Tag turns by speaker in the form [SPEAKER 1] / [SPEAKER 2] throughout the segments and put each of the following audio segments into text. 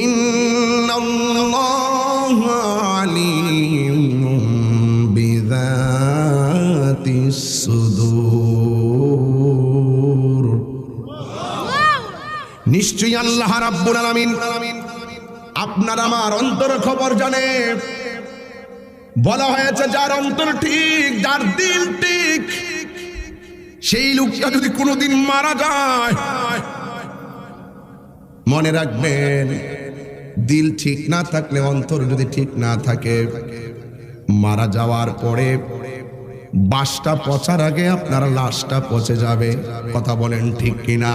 [SPEAKER 1] ইন্নাল্লাহা আলিমুম বিযাতিস সুদূর। নিশ্চয়ই আল্লাহ রাব্বুল আলামিন আপনার আমার অন্তর খবর জানে। বলা হয়েছে যার অন্তর ঠিক, যার দিল ঠিক, সেই লোকটা যদি কোনোদিন মারা যায়, মনে রাখবেন দিল ঠিক না থাকলে, অন্তর যদি ঠিক না থাকে, মারা যাওয়ার পরে বাসটা পচার আগে আপনার লাশটা পচে যাবে। কথা বলেন ঠিক কিনা?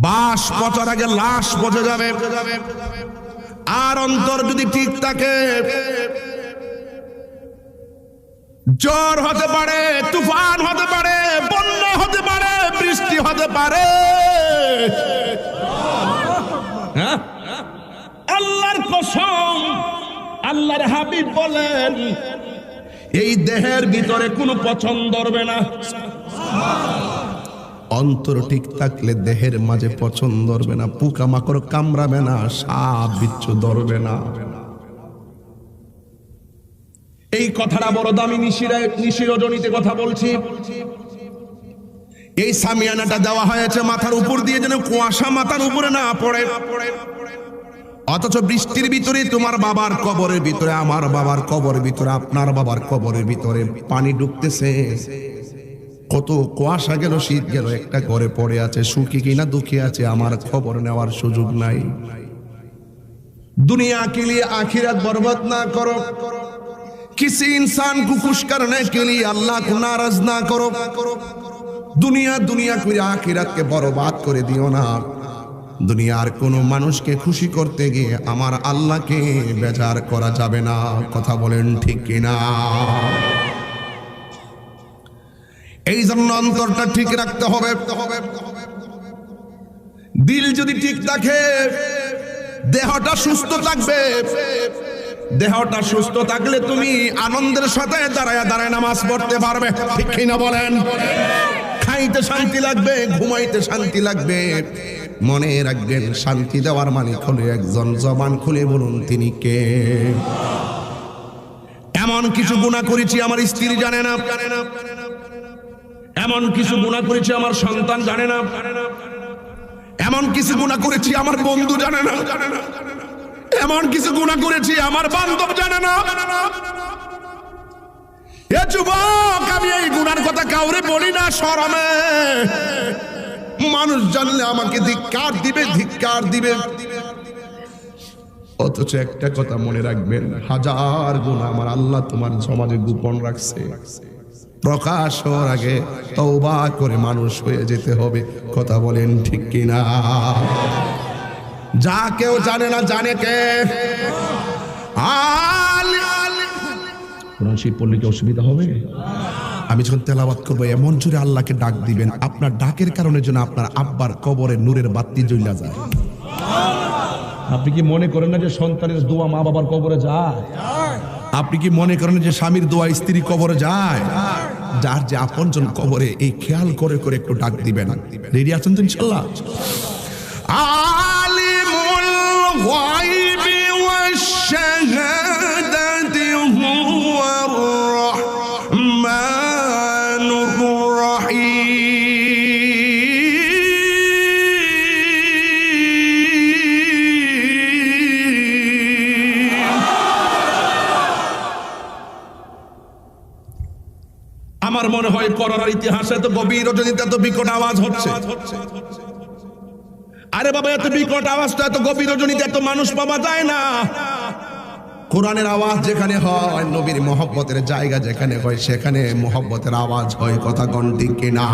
[SPEAKER 1] বাস পচার আগে লাশ পচে যাবে। আর অন্তর যদি ঠিক থাকে, জ্বর হতে পারে, তুফান হতে পারে, বন্যা হতে পারে, বৃষ্টি হতে পারে, আল্লাহর কসম, আল্লাহর হাবিব বলেন এই দেহের ভিতরে কোনো পছন্দ ধরবে না। অন্তর ঠিক থাকলে দেহের মাঝে পছন্দ ধরবে না, পোকামাকড় কামড়াবে না, সাপ বিচ্ছু ধরবে না। এই কথাটা বড় দামি। নিশিরজনীতে কথা বলছি। এই সামিয়ানাটা দেওয়া হয়েছে মাথার উপর দিয়ে, যেন কুয়াশা মাথার উপরে না পড়ে। অথচ বৃষ্টির ভিতরে তোমার বাবার কবরের ভিতরে, আমার বাবার কবরের ভিতরে, আপনার বাবার কবরের ভিতরে পানি ঢুকতেছে। কত কুয়াশা গেল, শীত গেল, একটা ঘরে পড়ে আছে, সুখী কিনা দুঃখী আছে, আমার খবর নেওয়ার সুযোগ নাই। दुनिया के लिए आखिरत बर्बाद ना करो, किसी इंसान को खुश करने के लिए अल्लाह को नाराज ना करो। दुनिया दुनिया को आखिरत के बर्बाद করে দিও না। দুনিয়ার কোনো মানুষকে খুশি করতে গিয়ে আমার আল্লাহকে বেজার করা যাবে না। কথা বলেন ঠিক কিনা? এই জন্য অন্তরটা ঠিক রাখতে হবে। দিল যদি ঠিক থাকে, দেহটা সুস্থ থাকবে। দেহটা সুস্থ থাকলে তুমি আনন্দের সাথে দাঁড়ায় দাঁড়ায় নামাজ পড়তে পারবে। ঠিক কিনা বলেন? খাইতে শান্তি লাগবে, ঘুমাইতে শান্তি লাগবে। মনে রাখবেন, শান্তি দেওয়ার মালিক হলো একজন। জবান খুলে বলুন তিনি কে? এমন কিছু গুনাহ করেছি আমার স্ত্রী জানে না, এমন কিছু গুনাহ করেছি আমার সন্তান জানে না, এমন কিছু গুনাহ করেছি আমার বন্ধু জানে না, এমন কিছু গুনাহ করেছি আমার বান্ধব জানে না। এ যুবক, আমি এই গুনার কথা কাউরে বলি না শরমে। মানুষ জানলে আমাকে ধিক্কার দিবে, ধিক্কার দিবে। অথচ একটা কথা মনে রাখবেন, হাজার গুনাহ আমার আল্লাহ তোমার সমাজে গোপন রাখছে। প্রকাশ হওয়ার আগে তওবা করে মানুষ হয়ে যেতে হবে। কথা বলেন ঠিক কিনা? যা কেউ জানে না, জানে কে? কোরআন শরীফ পড়লে কি অসুবিধা হবে? আমি যখন তেলাওয়াত করবো এমন জোরে আল্লাহকে ডাক দিবেন, আপনার ডাকের কারণে যেন আপনার আব্বার কবরে নূরের বাতি জ্বলা যায়। আপনি কি মনে করেন না যে সন্তানের দোয়া মা বাবার কবরে যায়? আপনি কি মনে করেন যে স্বামীর দোয়া স্ত্রী কবরে যায়? যার যে আপনজন কবরে, এই খেয়াল করে করে একটু ডাক দিবেন। রেডি আছেন তো ইনশাআল্লাহ? আলিমুল গায়বি ওয়াশ শাহাদাতি হুয়ার রাহমানুর রাহিম। আমার মনে হয় করোনার ইতিহাসে তো গভীর রজনীতে এত বিকট আওয়াজ হচ্ছে। আরে বাবা, এত বিকট আওয়াজ তো এত গভীর রজনীতে এত মানুষ পাওয়া যায় না। কোরআনের আওয়াজ যেখানে হয়, নবীর মহব্বতের জায়গা যেখানে হয়, সেখানে মহব্বতের আওয়াজ হয়। কথা কোন ঠিক কিনা?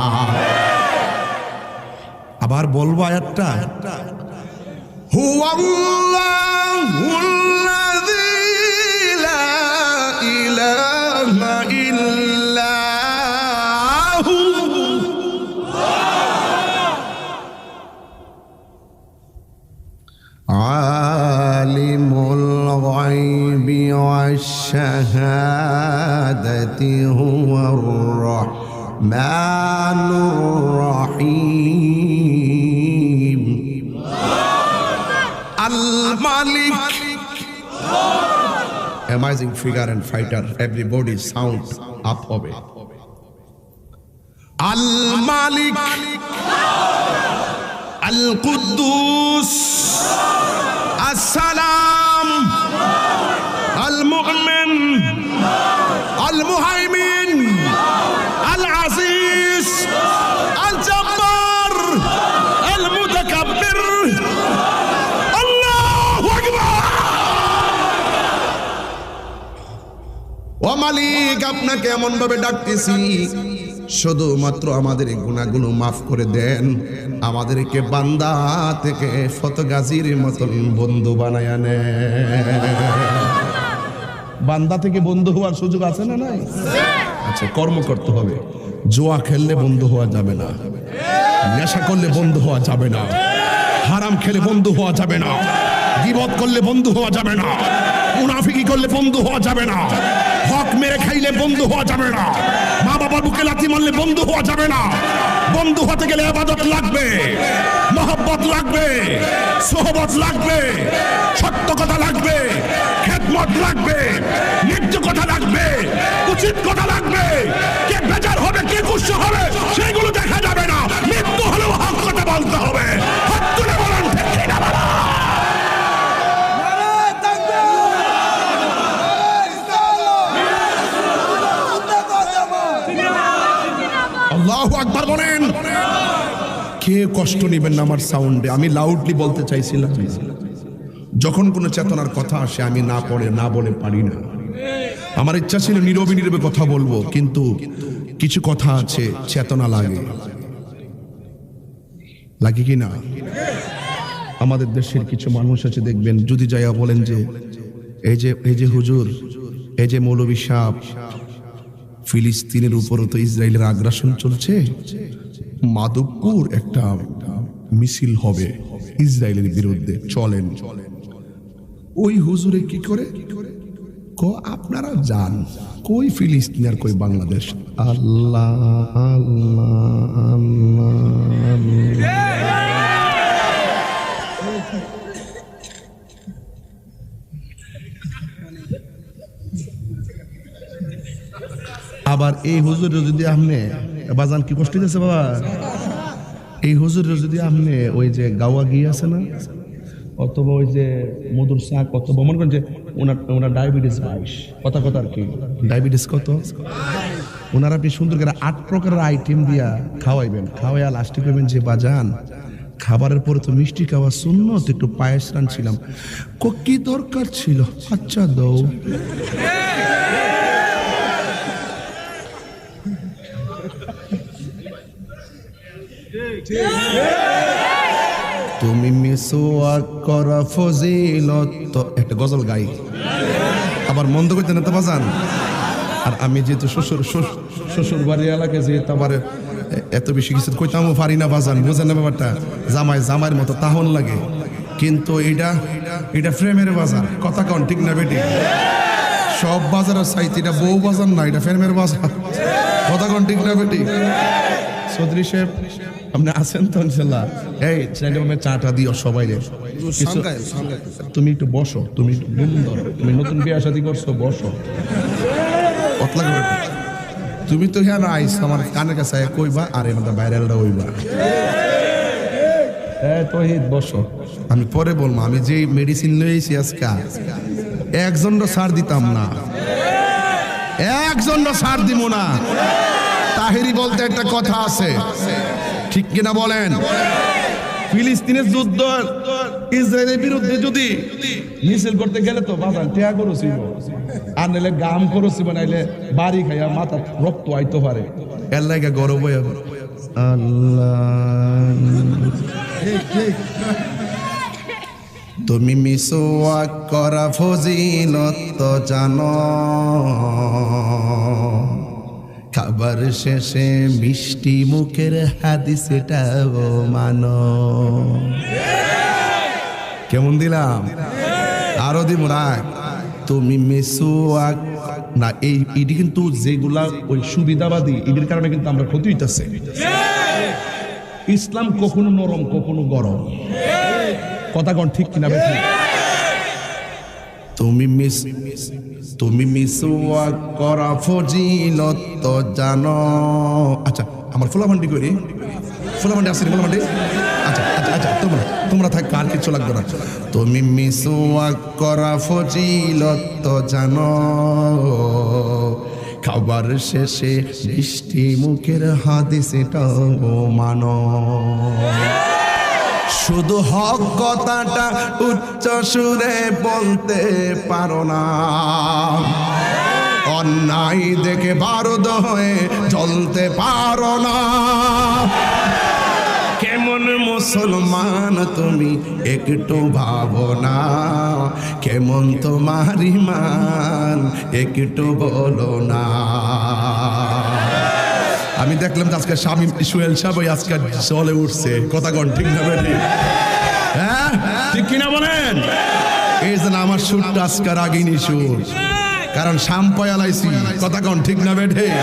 [SPEAKER 1] আবার বলবো আয়াতটা, হুয়াল্লাহুল্লাযী লা ইলাহা ইল্লা হু। আলিমুল গায়বি ওয়াশ শাহাদাতি হুয়ার রাহমানুর রাহিম। আল মালিক, amazing figure and fighter, everybody sound up হবে। আল মালিক, আল কুদ্দুস, আসসালাম, আল মুমিন, আল মুহাইমিন, আল আজিজ, আল জব্বার, আল মুতাকাব্বির, আল্লাহু আকবার। ও মালিক, আপনাকে এমন ভাবে ডাকতেছি শুধুমাত্র আমাদের এই গুনাহগুলো মাফ করে দেন, আমাদেরকে বান্দা থেকে ফতগাজির মতন বন্ধু বানায়া নেন। বান্দা থেকে বন্ধু হওয়ার সুযোগ আছে না নাই? আচ্ছা, কর্ম করতে হবে। জুয়া খেললে বন্ধু হওয়া যাবে না, নেশা করলে বন্ধু হওয়া যাবে না, হারাম খেলে বন্ধু হওয়া যাবে না, গীবত করলে বন্ধু হওয়া যাবে না, মুনাফিকি করলে বন্ধু হওয়া যাবে না, হক মেরে খাইলে বন্ধু হওয়া যাবে না, মা বাবার বুকে লাথি মারলে বন্ধু হওয়া যাবে না। বন্ধু হতে গেলে ইবাদত লাগবে, মহব্বত লাগবে, সোহবত লাগবে, সত্য কথা লাগবে, খেদমত লাগবে, ন্যায্য কথা লাগবে, উচিত কথা লাগবে। কে বেজার হবে, কে খুশি হবে, সেগুলো দেখা যাবে না। মৃত্যু হলেও হক কথা বলতে হবে। হাত তুলে বলেন ঠিক কি না বলেন? আল্লাহু আকবার বলেন। কে কষ্ট নেবেন না আমার সাউন্ডে, আমি লাউডলি বলতে চাইছিলাম। যখন কোনো চেতনার কথা আসে আমি না বলে পারি না। আমার ইচ্ছা ছিল নীরবে নীরবে কথা বলবো, কিন্তু কিছু কথা আছে চেতনা লাগে কি না? আমাদের দেশের কিছু মানুষ আছে, দেখবেন যদি যাইয়া বলেন যে এই যে হুজুর, এই যে মৌলভী সাহেব, ফিলিস্তিনের উপরও তো ইসরায়েলের আগ্রাসন চলছে, মাধবপুর একটা মিছিল হবে ইসরায়েলের বিরুদ্ধে, চলেন। ওই হুজুরে কি করে আপনারা যান, কই ফিলিস্তিন আর কই বাংলাদেশ। আল্লাহ আল্লাহ আল্লাহ। আবার এই হুজুর যদি আপনি বাজান, কি কষ্ট দিতেছে বাবা, এই হুজুর যদি আপনি ওই যে গাওয়া গিয়ে আছে না, অথবা ওই যে মধুর শাক, অথবা মনে করেন যে ওনার ডায়াবেটিস 22, কথা আর কি, ডায়াবেটিস কত, ওনারা আপনি সুন্দর করে 8 প্রকারের আইটেম দিয়া খাওয়াইবেন, খাওয়াইয়া লাস্টে করবেন যে বাজান খাবারের পরে তো মিষ্টি খাওয়া সুন্নত, একটু পায়েস রানছিলাম, কি দরকার ছিল, আচ্ছা দাও। তুমি মিসওয়াক করা ফজিলত, একটা গজল গাই, আবার মন্দ করতে না তো বাজান। আর আমি যেহেতু শ্বশুর বাড়ি এলাকায় যেহেতু আবার এত বেশি কিছু কইতামও পারি না বাজান, বুঝেন না ব্যাপারটা, জামাইয়ের মতো তাহন লাগে, কিন্তু এটা ফ্রেমের বাজার, কথা কন ঠিক না বেটি? সব বাজারের সাইতে এটা বউ বাজার না, এটা ফ্রেমের বাজার, কথা কন ঠিক না বেটি? চৌধুরী সাহেব আপনি আছেন তো ইনশাল্লাহ? এই চাটা দিও সবাই, তুমি একটু বসো, তুমি তুমি নতুন বিয়ে শাদী করছো, বসো। তুমি তো হ্যাঁ আইস আমার কানের কাছে কইবা, আর আমাদের ভাইরালটা হইবা। তহিদ বসো, আমি পরে বলবো। আমি যে মেডিসিন লইছি আজকে, একজনও সার দিতাম না, একজনও সার দিব না। তাহেরি বলতে একটা কথা আছে, ঠিক কিনা বলেন? ফিলিস্তিনের যুদ্ধ ইসরায়েলের বিরুদ্ধে যদি মিছিল করতে গেলে তো বাজান টেয়া করছি, আর নাইলে গাম করছি, নাইলে বাড়ি খাইয়া মাথা রক্ত আইতে পারে, এর লাগে গরম হয়ে আল্লাহ। তুমি মিসওয়াক করা ফজিলত জানো, খাবার শেষে মিষ্টি মুখের হাদিস এটাও মানো। কেমন দিলাম? আরো দিব রাখ। তুমি মিসওয়াক না, এইটি কিন্তু যেগুলা ওই সুবিধাবাদী, এদের কারণে কিন্তু আমরা ক্ষতি হইতেছে। ইসলাম কখনো নরম, কখনো গরম। কথা কোন ঠিক কিনা বেঠিক? তুমি মিসওয়াক করা ফজিলত তো জানো। আচ্ছা আমার ফুলাভান্ডি করি, ফুলাভান্ডি আসেনি ফুলাভান্ডি। আচ্ছা আচ্ছা আচ্ছা তোমরা থাক, আর কিছু লাগবে না। তুমি মিসওয়াক করা ফজিলত তো জানো, খাবার শেষে মিষ্টি মুখের হাদিস এটাও মানো। শুধু হক কথাটা উচ্চ সুরে বলতে পারো না, অন্যায় দেখে বারুদ হয়ে জ্বলতে পারো না। কেমন মুসলমান তুমি একটু ভাবো না, কেমন তোমার ঈমান একটু বলো না। আমি দেখলাম যে আজকে স্বামী সুহেল সাহেব আজকে চলে উঠছে, কথা কোন ঠিক না বেঠিক? হ্যাঁ ঠিক কিনা বলেন? এই যে আমার সুরটা আজকে রাগিনী সুর, কারণ শ্যাম্পায় লাইছি, কথা কোন ঠিক না বেঠিক?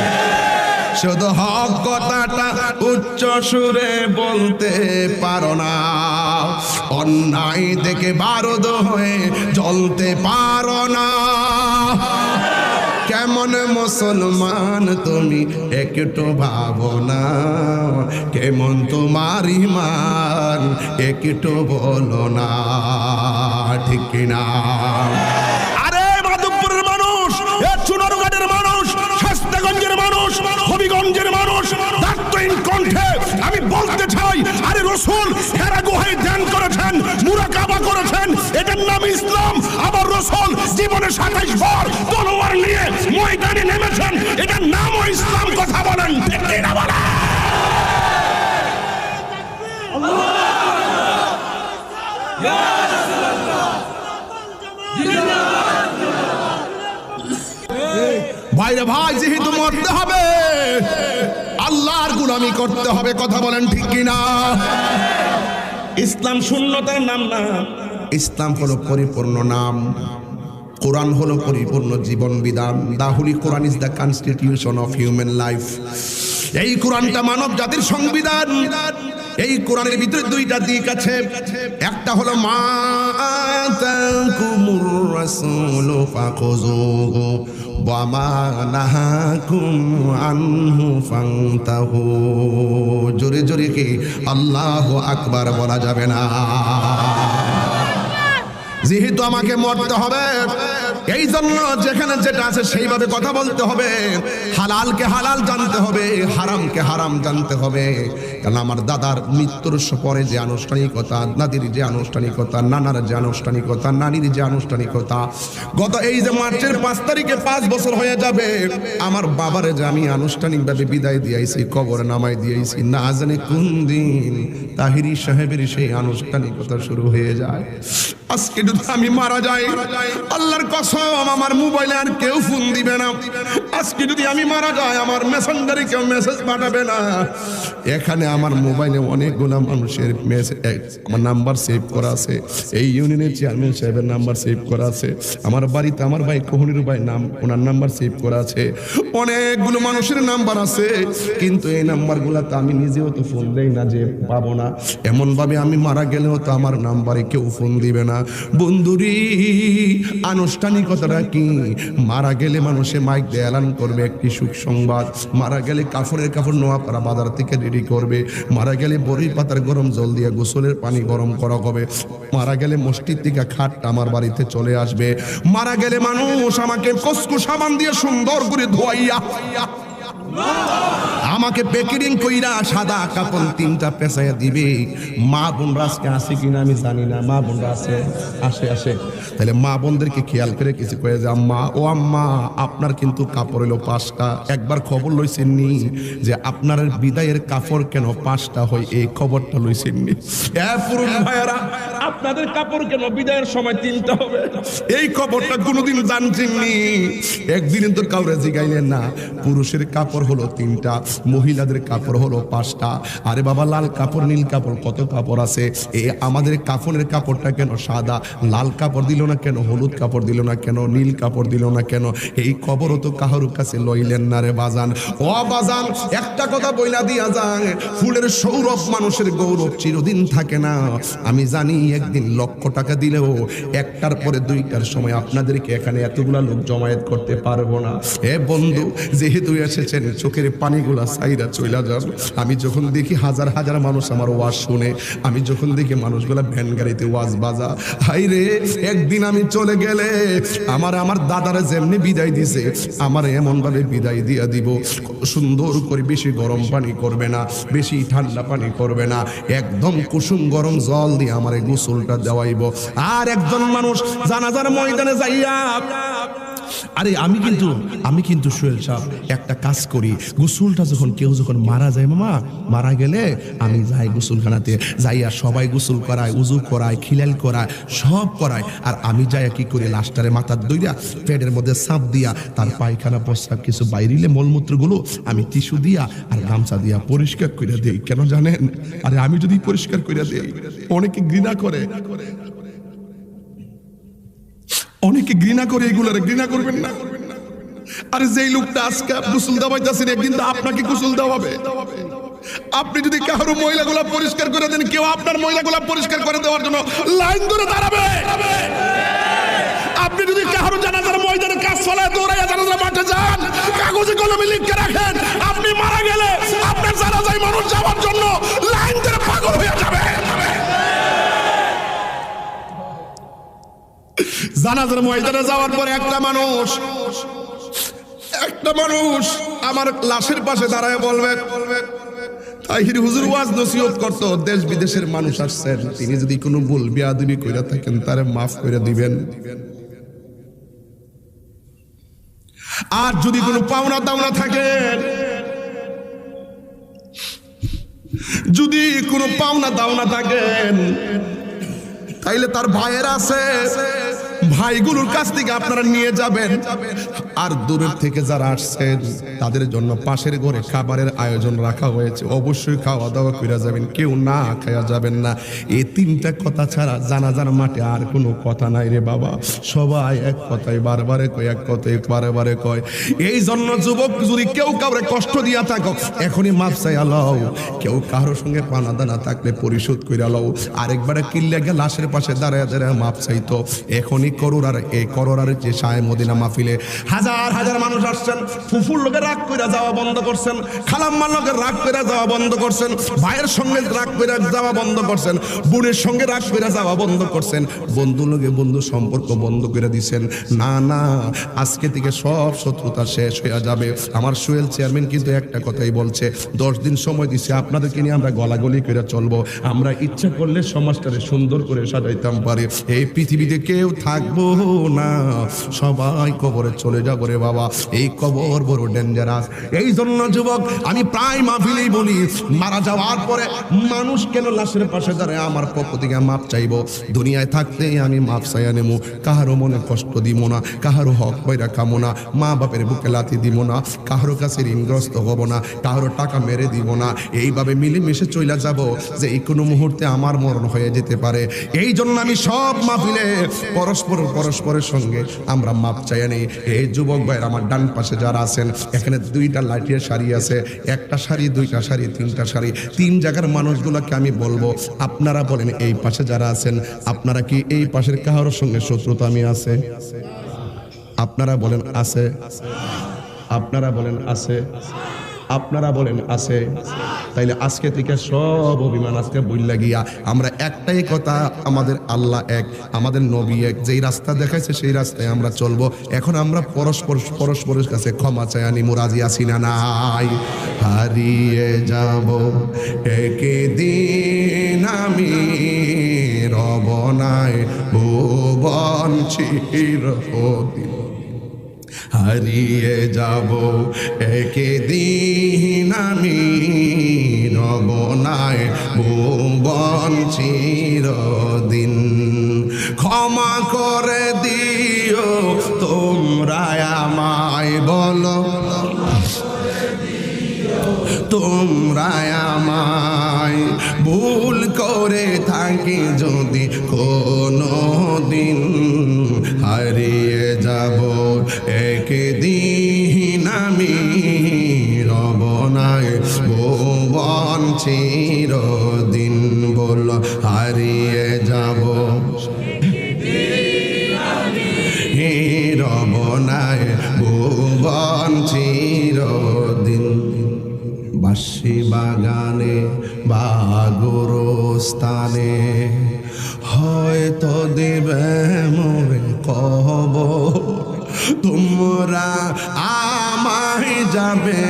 [SPEAKER 1] শুধু হক কথাটা উচ্চ সুরে বলতে পারো না, অন্যায় দেখে বারুদ হয়ে জ্বলতে পারো না। কেমন মুসলমান তুমি একটু ভাবো না, কেমন তোমার ঈমান একটু বলো না, ঠিক কিনা? আরে মাধবপুরের মানুষ, চুনারুঘাটের মানুষ, শাস্তাগঞ্জের মানুষ, হবিগঞ্জের মানুষ, দায়িত্বহীন কণ্ঠে আমি বলতে চাই, আরে রাসূল হেরা গুহায় ধ্যান করেছেন, মুরাকাবা করেছেন, এটার নাম ইসলাম। আবার রাসূল জীবনে 27 বার তলোয়ার নিয়ে ময়দানে নেমেছেন, এটার নামও ইসলাম। কথা বলেন ঠিক কিনা বলেন? ভাইরে ভাই, যেহেতু মরতে হবে আল্লাহর গোলামি করতে হবে, কথা বলেন ঠিক কিনা? ইসলাম শূন্যতার নাম না, ইসলাম হলো পরিপূর্ণ নাম। কোরআন হলো পরিপূর্ণ জীবন বিধান। The holy Quran is the constitution of human life. এই কোরআনটা মানব জাতির সংবিধান। এই কোরআনের ভিতরে দুইটা দিক আছে, একটা হলো মা আতাকুমুর রাসূলু ফাখুযুহু ওয়া মা নাহাকুম আনহু ফান্তাহু। জোরে জোরে কি আল্লাহু আকবার বলা যাবে না? যেহেতু আমাকে মরতে হবে, এই জন্য যেখানে যেটা আছে সেইভাবে কথা বলতে হবে। হালালকে হালাল জানতে হবে, হারামকে হারাম জানতে হবে। কারণ আমার দাদার মৃত্যুর পরে যে আনুষ্ঠানিকতা, দাদির যে আনুষ্ঠানিকতা, নানার যে আনুষ্ঠানিকতা, নানির যে আনুষ্ঠানিকতা, গত এই যে মার্চের 5 তারিখে 5 বছর হয়ে যাবে আমার বাবারে যে আমি আনুষ্ঠানিকভাবে বিদায় দিয়েছি, কবরে নামাই দিয়েছি। না জানি কোন দিন তাহিরি সাহেবের সেই আনুষ্ঠানিকতা শুরু হয়ে যায়। আজকে যদি আমি মারা যাই, আল্লাহর কসম আমার মোবাইলে আর কেউ ফোন দিবে না। আজকে যদি আমি মারা যাই, আমার মেসেঞ্জারে কেউ মেসেজ পাঠাবে না। এখানে আমার মোবাইলে অনেকগুলো মানুষের আমার নাম্বার সেভ করা আছে, এই ইউনিয়নের চেয়ারম্যান সাহেবের নাম্বার সেভ করা আছে, আমার বাড়িতে আমার ভাই কোহনির ভাই নাম, ওনার নাম্বার সেভ করা আছে, অনেকগুলো মানুষের নাম্বার আছে। কিন্তু এই নাম্বারগুলোতে আমি নিজেও তো ফোন দেই না, যে পাবো না। এমনভাবে আমি মারা গেলেও তো আমার নাম্বারে কেউ ফোন দিবে না। বন্ধুরি, আনুষ্ঠানিকতাটা কি? মারা গেলে মানুষে মাইক দিয়ে এলান করবে একটি সুখ সংবাদ। মারা গেলে কাফনের কাপড় নোয়াপাড়া বাজার থেকে রেডি করবে। মারা গেলে বড়ি পাতার গরম জল দিয়ে গোসলের পানি গরম করা হবে। মারা গেলে মসজিদ থেকে খাটটা আমার বাড়িতে চলে আসবে। মারা গেলে মানুষ আমাকে কসকু সাবান দিয়ে সুন্দর করে ধোয়াইয়া আমাকে প্যাকেটিং কইরা সাদা কাপড় 3টা পেঁচাইয়া দিবে। মা বোন আজকে আসে কিনা আমি জানি না। মা বোনরা আসে তাহলে মা বোনদেরকে খেয়াল করে কিছু কয়ে যে আম্মা, ও আম্মা, আপনার কিন্তু কাপড় এলো 5টা। একবার খবর লইছেননি যে আপনার বিদায়ের কাপড় কেন 5টা হয়? এই খবরটা লইছেননি? পুরুষ ভাইয়েরা, আপনাদের কাপড় কেন বিদায়ের সময় 3টা হবে? এই খবরটা কোনোদিন জানছেননি? একদিন তো কাউরে জিগাইলেন না। পুরুষের কাপড় হলো 3টা, মহিলাদের কাপড় হলো 5টা। আরে বাবা, লাল কাপড় নীল কাপড় কত কাপড় আছে। আমাদের কাফনের কাপড়টা কেন সাদা? লাল কাপড় দিল না কেন? হলুদ কাপড় দিল না কেন? নীল কাপড় দিল না কেন? এই খবরও তো কাহার কাছে লইলেন না রে বাজান। ও বাজান, একটা কথা বইলা দিয়া যায়, ফুলের সৌরভ মানুষের গৌরব চিরদিন থাকে না। আমি জানি একদিন লক্ষ টাকা দিলেও একটার পরে দুইটার সময় আপনাদেরকে এখানে এতগুলা লোক জমায়েত করতে পারবো না। এ বন্ধু, যেহেতু এসেছেন চোখের পানিগুলা সাইরা চইলা যান। আমি যখন দেখি হাজার হাজার মানুষ আমার ওয়াজ শুনে, আমি যখন দেখি মানুষগুলা ভ্যান গাড়িতে ওয়াজ বাজা, হাই রে, একদিন আমি চলে গেলে আমার দাদারা যেমনি বিদায় দিছে আমার এমন ভাবে বিদায় দিয়া দিব, সুন্দর করে, বেশি গরম পানি করবে না, বেশি ঠান্ডা পানি করবে না, একদম কুসুম গরম জল দিয়ে আমার গোসলটা দেওয়াইব। আর একজন মানুষ জানাজার ময়দানে যাইয়া, আরে আমি কিন্তু সোহেল সাহেব একটা কাজ করি, গোসলটা কেউ যখন মারা যায়, মামা মারা গেলে আমি যাই গোসলখানাতে, যাইয়া সবাই গোসল করায়, উজু করায়, খিলাল করায়, সব করায়। আর আমি যাইয়া কি করি, লাশটারে মাথার দইরা পেটের মধ্যে চাপ দিয়া তার পায়খানা প্রস্রাব কিছু বাইরিলে মলমূত্রগুলো আমি টিস্যু দিয়া আর গামছা দিয়া পরিষ্কার করে দেই। কেন জানেন? আরে আমি যদি পরিষ্কার করে দেই অনেকে ঘৃণা করে, অনেকে ঘৃণা করে, এগুলোর ঘৃণা করবেন না। আরে যেই লোকটা আজকে গোসল দেওয়াইতেছেন একদিন তো আপনাকে গোসল দেওয়াবে। আপনি যদি কারো মহিলাগুলা পরিষ্কার করে দেন, কেউ আপনার মহিলাগুলা পরিষ্কার করে দেওয়ার জন্য লাইন ধরে দাঁড়াবে। আপনি যদি কারো জানাজার ময়দানে কাজ চলায় দৌড়াইয়া জানাজার মাঠে যান, কাগজে কলমে লিখে রাখেন, আপনি মারা গেলে আপনার জানাজায় মানুষ যাওয়ার জন্য লাইন ধরে পাগল হয়ে যাবে। জানাজার ময়দানে যাওয়ার পরে একটা মানুষ আমার লাশের পাশে দাঁড়ায় বলবে, তাহির হুজুর ওয়াজ নসিহত করতো, দেশ বিদেশের মানুষ আসছেন, তিনি যদি কোনো ভুল বেয়াদবি কইরা থাকেন তারে মাফ করে দিবেন। আর যদি কোনো পাওনা দাওনা থাকে, যদি কোনো পাওনা দাওনা থাকেন, তাইলে তার ভাইয়ের আছে, ভাইগুলোর কাছ থেকে আপনারা নিয়ে যাবেন। আর দূরের থেকে যারা আসছেন তাদের জন্য পাশের ঘরে খাবারের আয়োজন রাখা হয়েছে, অবশ্যই খাওয়া দাওয়া করে যাবেন, কেউ না খাওয়া যাবেন না। এই তিনটা কথা ছাড়া জানাজার মাঠে আর কোনো কথা নাই রে বাবা। সবাই এক কথাই বারবারে কয়, এক কথাই বারবারে কয়। এই জন্য যুবক, যদি কেউ কাউরে কষ্ট দিয়া থাকো এখনই মাফ চাইয়া লও, কেউ কারোর সঙ্গে পানা দানা থাকলে পরিশোধ কইরা লও। আরেকবারে কিল্লে গিয়ে লাশের পাশে দাঁড়ায় দাঁড়ায় মাফ চাইতো এখনই করোনার, এই করোনার যে শাহে মদিনা মাহফিলে হাজার হাজার মানুষ আসছেন, ফুফুর লোকের রাগ করে যাওয়া বন্ধ করছেন, খালাম্মার লোকের রাগ করে যাওয়া বন্ধ করছেন, ভাইয়ের সঙ্গে রাগ করে যাওয়া বন্ধ করছেন, বোনের সঙ্গে রাগ করে যাওয়া বন্ধ করছেন, বন্ধু লোকে বন্ধু সম্পর্ক বন্ধ করে দিচ্ছেন। না না, আজকে থেকে সব শত্রুতা শেষ হয়ে যাবে। আমার সোহেল চেয়ারম্যান কিন্তু একটা কথাই বলছে, 10 দিন সময় দিচ্ছে, আপনাদেরকে নিয়ে আমরা গলাগলি করে চলবো। আমরা ইচ্ছা করলে সমাজটারে সুন্দর করে সাজাইতাম পারি। এই পৃথিবীতে কেউ থাকবো না, সবাই কবরে চলে যাবো রে বাবা। এই কবর বড় ডেঞ্জারাস। এই জন্য যুবক, আমি প্রায় মাহফিলেই বলি, মারা যাওয়ার পরে মানুষ কেন লাশের পাশে দাঁড়ায় আমার পক্ষ থেকে মাপ চাইবো। দুনিয়ায় থাকতে আমি মাপ চাইয়া নেবো, কাহারও মনে কষ্ট দিব না, কাহারও হক বইরা খামো না, মা বাপের বুকে লাথি দিব না, কাহারও কাছে ঋণগ্রস্ত হব না, কাহারও টাকা মেরে দিব না। এইভাবে মিলেমিশে চইলা যাব, যে এই কোনো মুহূর্তে আমার মরণ হয়ে যেতে পারে। এই জন্য আমি সব মাহফিলে পরস্পরের সঙ্গে আমরা মাপ চাইয়া নেই। এই যুবক ভাইয়ের আমার ডান পাশে যারা আছেন, এখানে 2টা লাঠির সারি আছে, একটা সারি, 2টা সারি, 3টা সারি, 3 জায়গার মানুষগুলোকে আমি বলবো, আপনারা বলেন এই পাশে যারা আছেন, আপনারা কি এই পাশের কাহারোর সঙ্গে শত্রুতা আমি আছে? আপনারা বলেন আছে? আপনারা বলেন আছে? আপনারা বলেন আছে? তাইলে আজকে থেকে সব অভিমান আজকে বইলা গিয়া আমরা একটাই কথা, আমাদের আল্লাহ এক, আমাদের নবী এক, যেই রাস্তা দেখাইছে সেই রাস্তায় আমরা চলবো। এখন আমরা পরস্পরের কাছে ক্ষমা চাই, আনি রাজি আছি না নাই? হারিয়ে যাব একদিন আমি, রবনায় ভুবন চিরদিন। হারিয়ে যাব একদিন আমি, রবনায় ভুবন চিরদিন। ক্ষমা করে দিও তোমরা আমায়, বলো তোমরা আমায়, ভুল করে থাকি যদি কোনো দিন। হারিয়ে যাব একদিন আমি, রবনায় ভুবন চিরদিন। বল হারিয়ে যাব রমনায় ভুবন চিরদিন, বাঁশি বাগানে বা গোরস্থানে হয়তো দেবে মোরে কবর, তোমরা আমায় যাবে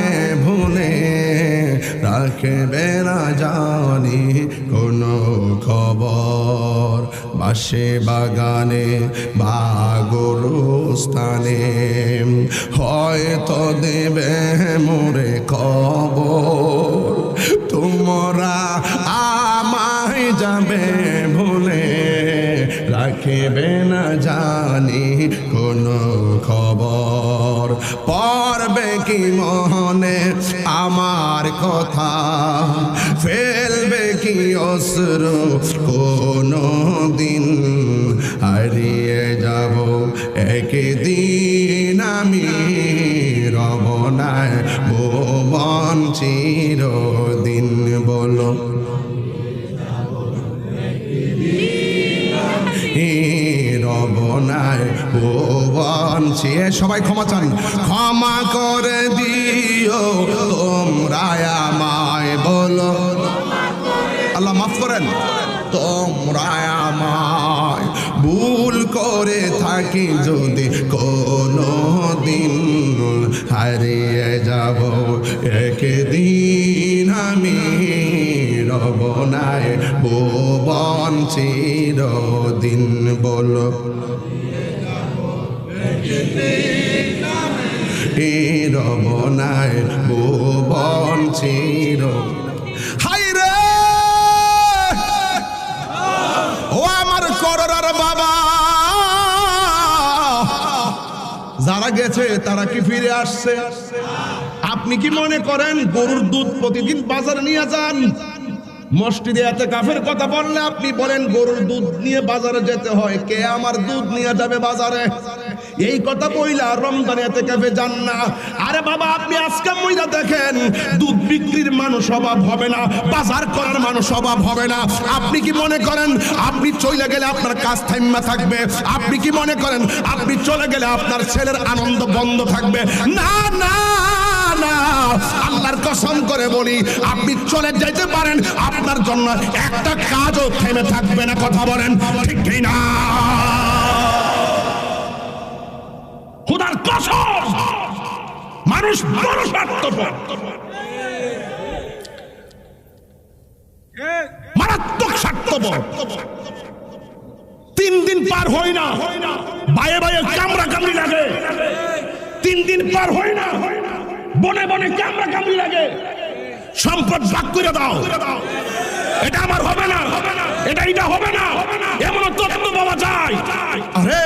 [SPEAKER 1] ভুলে, রাখবে না জানি কোনো খবর। বাঁশি বাগানে বা গোরস্থানে হয়তো দেবে মোরে কবর, তোমরা আমায় যাবে ভুলে, রাখবে না জানি কোনো খবর। পড়বে কি মনে আমার কথা, ফেলবে কি অশ্রু কোনো দিন, হারিয়ে যাব একদিন আমি রমনায় ভুবন চিরদিন। বলো রমনায় ভুবন চির, সবাই ক্ষমা চান, ক্ষমা করে দিও তোমরা আমায়। বলো আল্লাহ মাফ করেন। তোমরা আমায় ভুল করে থাকি যদি কোনো দিন, হারিয়ে যাব একদিন আমি রমনায় ভুবন চিরদিন। বলো রমনায় ভুবন চির। হাই রে ও আমার করোনার বাবা, যারা গেছে তারা কি ফিরে আসছে? আপনি কি মনে করেন গরুর দুধ প্রতিদিন বাজারে নিয়ে যান? মসজিদে ইতিকাফের কথা বললে আপনি বলেন গরুর দুধ নিয়ে বাজারে যেতে হয়, কে আমার দুধ নিয়ে যাবে বাজারে? এই কথা বইলা রমজানে ইতিকাফে যান না। আরে বাবা, আপনি আজকে মইরা দেখেন দুধ বিক্রির মানুষ অভাব হবে না, বাজার করার মানুষ অভাব হবে না। আপনি কি মনে করেন আপনি চলে গেলে আপনার কাজ থাইমা থাকবে? আপনি কি মনে করেন আপনি চলে গেলে আপনার ছেলের আনন্দ বন্ধ থাকবে? না না না, আল্লাহর কসম করে বলি, আপনি চলে যেতে পারেন, আপনার জন্য একটা কাজও থেমে থাকবে না। কথা বলেন ঠিক কি না? খোদার কসম, মানুষ বড় স্বার্থপর, মারাত্মক স্বার্থপর। 3 দিন পার হয় না, বায়ে বায়ে কামড়া কামড়ি লাগে। 3 দিন পার হয় না, বনে বনে কামড়া কামড়ি লাগে। সম্পদ ভাগ করে দাও, এটা আমার হবে না, এটা হবে না, এমন তত্ত্ব পাওয়া যায়। আরে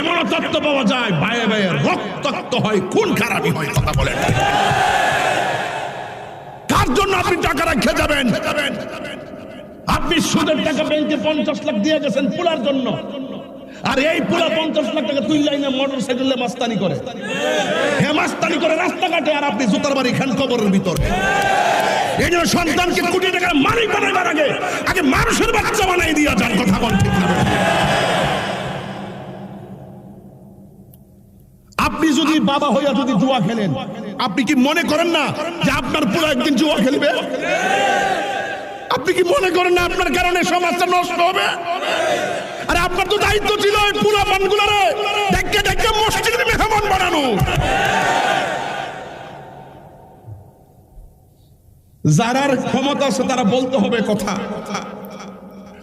[SPEAKER 1] এমন তত্ত্ব পাওয়া যায়, বায়ে বায়ে রক্তাক্ত হয়, খুন খারাপি হয়। কথা বলেন, কার জন্য আপনি টাকা রেখে যাবেন? আপনি সুদের টাকা ব্যাংকে 50 লাখ দিয়ে গেছেন পোলার জন্য, আর এই পুরা 50 লাখ টাকা তুই লাইনে মোটর সাইকেলে মাস্তানি করে, মাস্তানি করে রাস্তাঘাটে, আর আপনি জুতার বাড়ি খান কবরের ভিতর। এই জন্য সন্তানকে কোটি টাকার মালিক বানাইবার আগে মানুষের বাচ্চা বানাই দিয়া যান। কথা বল ঠিক না? আপনি যদি বাবা হইয়া যদি জুয়া খেলেন, আপনি কি মনে করেন না যে আপনার পুরো একদিন জুয়া খেলবে? আপনি কি মনে করেন না আপনার কারণে সমাজটা নষ্ট হবে? আরে আপনার তো দায়িত্ব ছিল এই পুরো পানগুলারে দেখে দেখে মসজিদের মেহমান বানানো। যারার ক্ষমতা আছে তারা বলতে হবে কথা।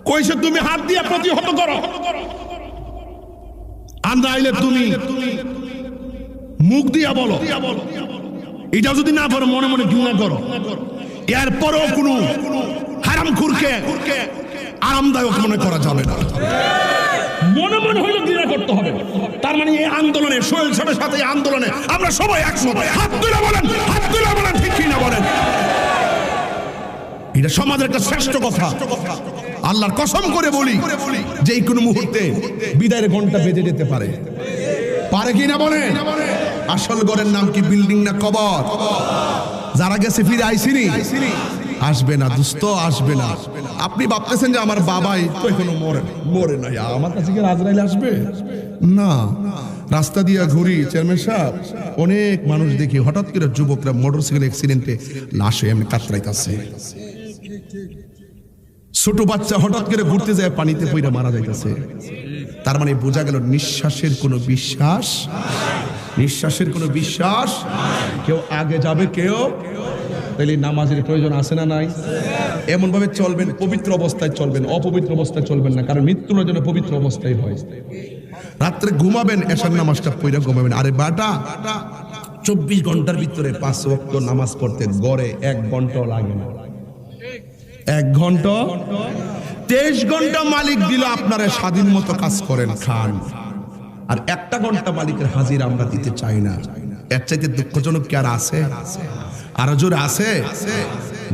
[SPEAKER 1] কইছে তুমি হাত দিয়ে প্রতিহত করো, আর নাইলে তুমি মুখ দিয়া বলো। এটা যদি না পারো মনে মনে ঘৃণা করো। এরপরও কোনো হারামখোরকে আরামদায়ক মনে করা যাবে না। মনে মনে হইলে ঘৃণা করতে হবে। তার মানে এই আন্দোলনে, সোহেল সাহেবের সাথে আন্দোলনে আমরা সবাই একমত। হাত তুলে বলেন, হাত তুলে বলেন, ঠিক কি না বলেন? এটা সমাজের একটা শ্রেষ্ঠ কথা। আল্লাহর কসম করে বলি, যে কোনো মুহূর্তে বিদায়ের ঘন্টা বেজে যেতে পারে। পারে কি না বলেন? আসল ঘরের নাম কি বিল্ডিং না কবর? যারা গেছে ফিরে আইসিনি, আসবে না দোস্ত, আসবে না। আপনি ভাবতেছেন যে আমার বাবাই তো এখনো মরে নাই, আমার কাছে কি আজরাইল আসবে? না। রাস্তা দিয়ে ঘুরি চেয়ারম্যান সাহেব, অনেক মানুষ দেখি হঠাৎ করে যুবকরা মোটরসাইকেল অ্যাক্সিডেন্টে লাশে এমনি কাতরাইতেছে। ছোট বাচ্চা হঠাৎ করে ঘুরতে যায় পানিতে পইরা মারা যাইতেছে। তার মানে বোঝা গেল নিঃশ্বাসের কোনো বিশ্বাস, নিঃশ্বাসের কোনো বিশ্বাস। কেউ আগে যাবে, কেউ তাহলে নামাজের প্রয়োজন আছে না নাই? এমন ভাবে চলবেন, পবিত্র অবস্থায় চলবেন, অপবিত্র অবস্থায় চলবেন না, কারণ মৃত্যুর জন্য পবিত্র অবস্থায় হয়। রাত্রে ঘুমাবেন, এশার নামাজটা পড়ে ঘুমাবেন। আরে বাটা 24 ঘন্টার ভিতরে 5 ওয়াক্ত নামাজ পড়তে গড়ে 1 ঘন্টাও লাগে না। 1 ঘন্টা 23 ঘন্টা মালিক দিল আপনারা, স্বাধীন মতো কাজ করেন, খান। আর 1টা ঘন্টা মালিকের হাজিরা আমরা দিতে চাই না। এর চাইতে দুঃখজনক কি আর আছে? আরো জোরে আছে?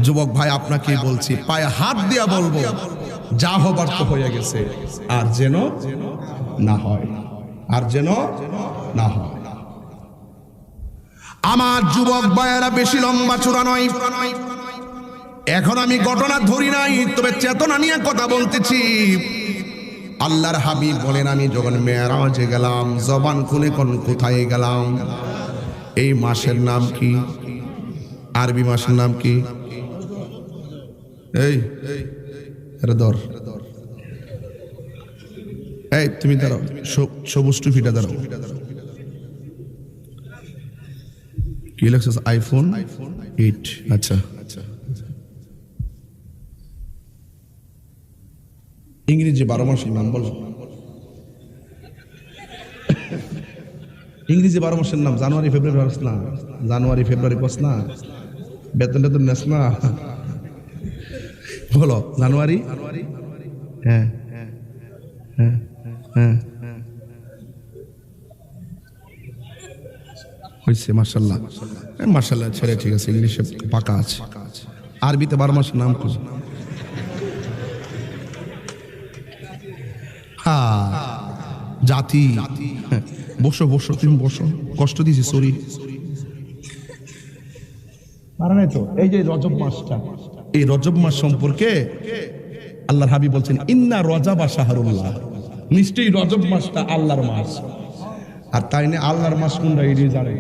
[SPEAKER 1] যুবক ভাই আপনাকে বলছি, পায়ে হাত দিয়া বলবো, যা হবার তো হয়ে গেছে, আর যেন না হয়, আর যেন না হয়। আমার যুবক ভাইয়েরা, বেশি লম্বা চূড়া নয়, এখন আমি ঘটনা ধরি নাই, তবে চেতনা নিয়ে কথা বলতেছি। আল্লাহর হাবিব বলেন, আমি যখন মেরাজে গেলাম, জবান খুলে কোন কোথায় গেলাম? এই মাসের নাম কি? আরবি মাসের নাম কি? এই ধর, এই তুমি দাঁড়াও, সবুজ টুপিটা দাঁড়াও। কি লেখছ? আইফোন 8। আচ্ছা, ইংরেজি 12 মাসের নাম বলো। ইংরেজি 12 মাসের নাম জানুয়ারি ফেব্রুয়ারি মাস না? জানুয়ারি ফেব্রুয়ারি মাস না? বেতন টেতন নেস না? বলো জানুয়ারি। হ্যাঁ হ্যাঁ হ্যাঁ হয়েছে, মাশাআল্লাহ মাশাআল্লাহ, ছেড়ে ঠিক আছে, ইংলিশে পাকা আছে। আরবিতে 12 মাসের নাম কি? জাতি। বসো বসো, তুমি বসো, কষ্ট দিছি, সরি। পারা নাই তো। এই যে রজব মাসটা, এই রজব মাস সম্পর্কে আল্লাহর হাবিব বলছেন, ইন্না রজাবা শাহরুল্লাহ, নিশ্চয়ই রজব মাসটা আল্লাহর মাস। আর তাই না আল্লাহর মাস কোনটা এটি জানে?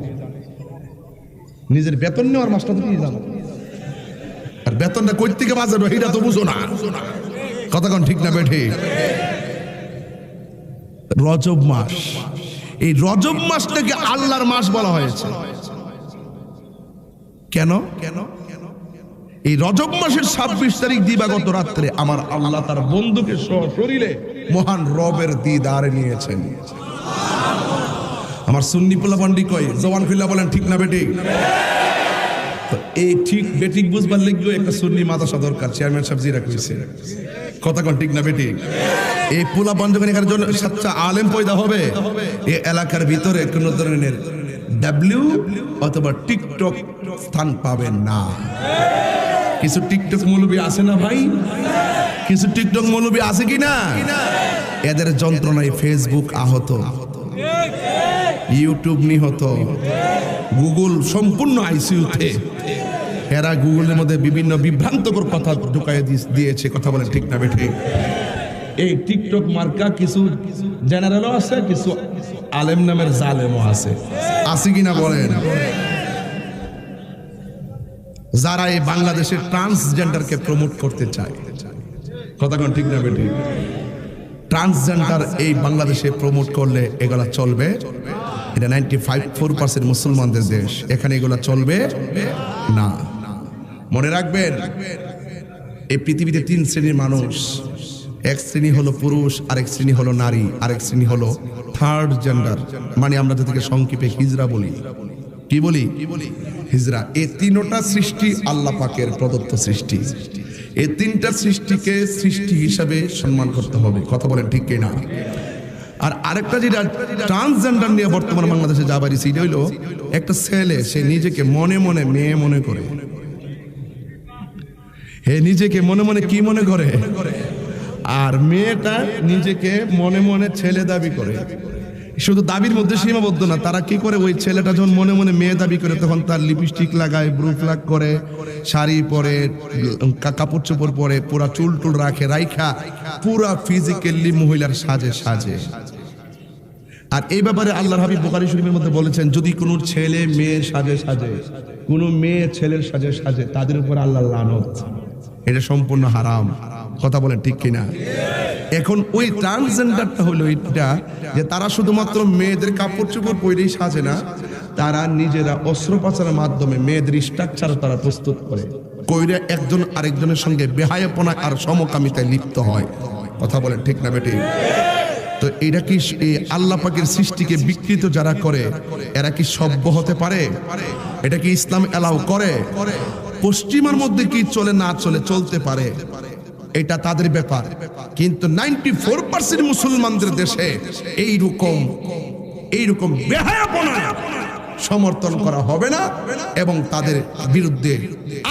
[SPEAKER 1] নিজের বেতন নেওয়ার মাসটা তো কি জানো? আর বেতনটা কই থেকে বাজার এটা তো বুঝো না। কথা কোন ঠিক না বেঠে? রজব মাস, এই রজব মাসটাকে আল্লাহর মাস বলা হয়েছে। কেন? এই রজব মাসের 26 তারিখ দিবাগত রাত্রে আমার আল্লাহ তার বন্ধুকে সশরীরে মহান রবের দিদার নিয়েছেন। আমার সুন্নি পোলাপান্ডি কয়, জবান খুল্লা বলেন ঠিক না বেঠিক? এই ঠিক বেঠিক বুঝবার লিখবে একটা সুন্নি মাদ্রাসা দরকার। চেয়ারম্যান সাহেব জিরা কইছে, কথা কোন ঠিক না বেঠিক? এই পোলাপান যখন এখানে জন্য সাচ্চা আলেম পয়দা হবে, এই এলাকার ভিতরে কোন ধরনের ডাব্লিউ অথবা টিকটক স্থান পাবেন না। কিছু টিকটক মৌলবী আছে না ভাই? কিছু টিকটক মৌলবী আছে কিনা? এদের যন্ত্রণায় ফেসবুক আহত, ইউটিউব নিহত, গুগল সম্পূর্ণ আইসিইউতে। এরা গুগলের মধ্যে বিভিন্ন বিভ্রান্তকর কথা ঢুকাই দিয়েছে। কথা বলেন ঠিক না বেঠে? এই টিকটক মার্কা কিছু জেনারেলও আছে, কিছু আলেম নামের জালেমও আছে। আছে কিনা বলেন? যারা এই বাংলাদেশের ট্রান্সজেন্ডারকে প্রমোট করতে চায়, কথা কোন ঠিক না বেঠে? ট্রান্সজেন্ডার এই বাংলাদেশে প্রমোট করলে এগুলা চলবে? এটা 95% মুসলমানদের দেশ, এখানে এগুলা চলবে না। মনে রাখবেন, এই পৃথিবীতে 3 শ্রেণীর মানুষ। এক শ্রেণী হলো পুরুষ, আরেক শ্রেণী হলো নারী, আরেক শ্রেণী হলো থার্ড জেন্ডার, মানে আমরা যাদেরকে সংক্ষেপে হিজরা বলি। কি বলি? হিজরা। এই 3টা সৃষ্টি আল্লাহ পাকের প্রদত্ত সৃষ্টি। এই 3টা সৃষ্টিকে সৃষ্টি হিসাবে সম্মান করতে হবে। কথা বলেন ঠিক কিনা? আর আরেকটা যেটা ট্রান্সজেন্ডার নিয়ে বর্তমানে বাংলাদেশে যা বাড়ি, সেটা হইলো একটা ছেলে, সে নিজেকে মনে মনে মেয়ে মনে করে। হে নিজেকে মনে মনে কি মনে করে? আর মেয়েটা নিজেকে মনে মনে ছেলে দাবি করে। শুধু দাবির মধ্যে সীমাবদ্ধ না, তারা কি করে, ওই ছেলেটা যখন মনে মনে মেয়ে দাবি করে তখন তার লিপস্টিক লাগায়, ব্রু প্লাগ করে, শাড়ি পরে, কাপড় চোপড় পরে, পুরা চুল টুল রাখা পুরা ফিজিক্যালি মহিলার সাজে সাজে। আর এই ব্যাপারে আল্লাহর হাবিব বুখারী শরীফের মধ্যে বলেছেন, যদি কোনো ছেলে মেয়ের সাজে সাজে, কোনো মেয়ে ছেলের সাজে সাজে, তাদের উপর আল্লাহর লানত। এটা সম্পূর্ণ হারাম। কথা বলেন ঠিক কিনা? এখন ওই ট্রান্সজেন্ডারটা হলো এটা যে তারা শুধুমাত্র মেয়েদের কাপড় চোপড় পরেই সাজে না, তারা নিজেরা অস্ত্রোপচারের মাধ্যমে মেয়েদের স্ট্রাকচার তারা প্রস্তুত করে কইরা একজন আরেকজনের সঙ্গে বেহায়াপনা আর সমকামিতায় লিপ্ত হয়। কথা বলেন ঠিক না বেটি? তো এটা কি আল্লাহ পাকের সৃষ্টিকে বিকৃত যারা করে এরা কি সভ্য হতে পারে? এটা কি ইসলাম এলাও করে? পশ্চিমার মধ্যে কি চলে না চলে, চলতে পারে, এটা তাদের ব্যাপার। কিন্তু 94% মুসলমানদের দেশে এইরকম বেহায়াপনা সমর্থন করা হবে না এবং তাদের বিরুদ্ধে